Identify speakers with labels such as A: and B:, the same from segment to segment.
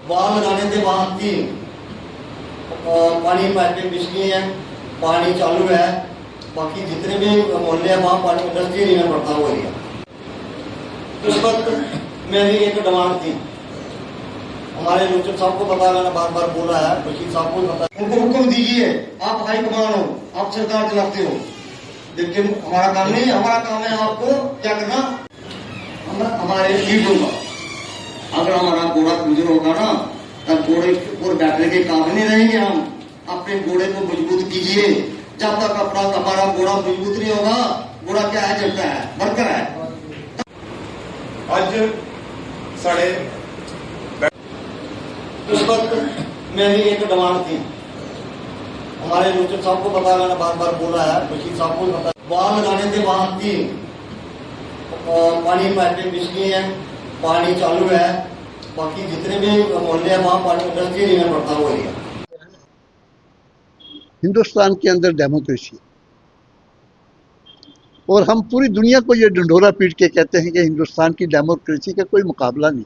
A: बाल लगाने के बाद की पानी पाइपें बिछ गई हैं, पानी चालू है। बाकी जितने भी मोहल्ले हैं वहाँ पानी इंडस्ट्री नहीं में पड़ता हुआ एरिया। उस वक्त मेरी एक डिमांड थी, हमारे लोचन साहब को पता, मैंने बार बार बोला है, बशीर साहब को पता, उनको हुक्म दीजिए, आप हाई कमान हो, आप सरकार चलाते हो, लेकिन हमारा काम नहीं, हमारा काम है आपको क्या करना, हमारे लीडरों का। अगर हमारा घोड़ा कमजोर होगा ना, तब घोड़े ऊपर बैठने के काबिल नहीं रहेंगे। हम अपने घोड़े को मजबूत कीजिए। जब तक अपना हमारा घोड़ा मजबूत नहीं होगा, घोड़ा क्या है, चलता है, बढ़कर है।
B: आज साढ़े
A: उस वक्त मेरी एक डिमांड थी, हमारे लोचन साहब को पता, मैंने बार बार बोला है, बशीर साहब को पता, बाल लगाने के बाद की पानी पाइपें बिछ गई हैं, पानी चालू है। बाकी जितने भी मोहल्ले हैं वहाँ पानी इंडस्ट्री नहीं में पड़ता हुआ एरिया।
C: हिंदुस्तान के अंदर डेमोक्रेसी, और हम पूरी दुनिया को ये ढंढोरा पीट के कहते हैं कि हिंदुस्तान की डेमोक्रेसी का कोई मुकाबला नहीं।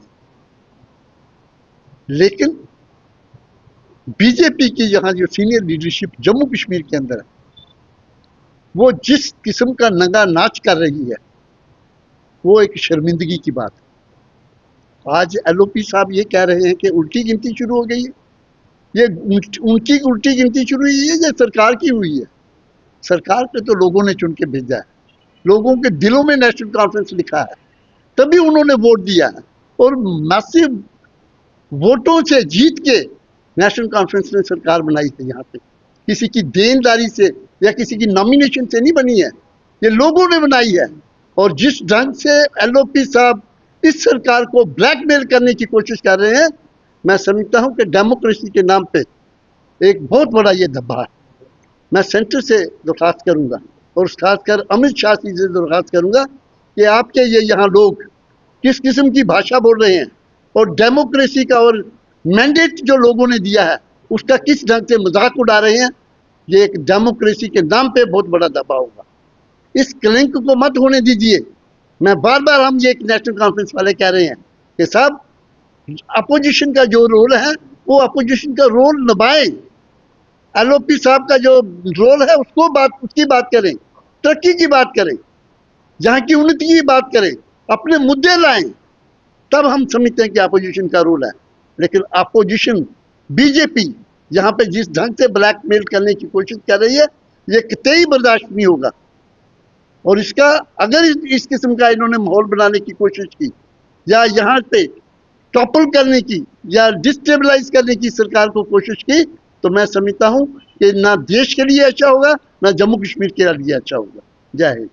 C: लेकिन बीजेपी की यहाँ जो सीनियर लीडरशिप जम्मू कश्मीर के अंदर है, वो जिस किस्म का नंगा नाच कर रही है, वो एक शर्मिंदगी की बात है। आज एलओपी साहब ये कह रहे हैं कि उल्टी गिनती शुरू हो गई है। ये उनकी उल्टी गिनती शुरू हुई है या सरकार की हुई है? सरकार पे तो लोगों ने चुन के भेजा है, लोगों के दिलों में नेशनल कॉन्फ्रेंस लिखा है, तभी उन्होंने वोट दिया है, और मैसिव वोटों से जीत के नेशनल कॉन्फ्रेंस ने सरकार बनाई है। यहाँ पे किसी की देनदारी से या किसी की नॉमिनेशन से नहीं बनी है, ये लोगों ने बनाई है। और जिस ढंग से एलओपी साहब इस सरकार को ब्लैकमेल करने की कोशिश कर रहे हैं, मैं समझता हूं कि डेमोक्रेसी के नाम पे एक बहुत बड़ा ये धब्बा है। मैं सेंटर से दरख्वास्त करूंगा, और खासकर अमित शाह जी से दरख्वास्त करूंगा कि आपके ये यहाँ लोग किस किस्म की भाषा बोल रहे हैं, और डेमोक्रेसी का और मैंडेट जो लोगों ने दिया है उसका किस ढंग से मजाक उड़ा रहे हैं। ये एक डेमोक्रेसी के नाम पे बहुत बड़ा धब्बा होगा। इस कलंक को मत होने दीजिए। मैं बार बार, हम ये एक नेशनल कॉन्फ्रेंस वाले कह रहे हैं कि साहब, अपोजिशन का जो रोल है वो अपोजिशन का रोल निभाएं। एलओपी साहब का जो रोल है उसकी बात करें, तरक्की की बात करें, जहाँ की उन्नति की बात करें, अपने मुद्दे लाएं, तब हम समझते हैं कि अपोजिशन का रोल है। लेकिन अपोजिशन बीजेपी यहाँ पे जिस ढंग से ब्लैकमेल करने की कोशिश कर रही है, ये कतई बर्दाश्त नहीं होगा। और इसका अगर इस किस्म का इन्होंने माहौल बनाने की कोशिश की, या यहाँ पे टॉपल करने की या डिस्टेबलाइज करने की सरकार को कोशिश की, तो मैं समझता हूँ कि ना देश के लिए अच्छा होगा, ना जम्मू कश्मीर के लिए अच्छा होगा। जय हिंद।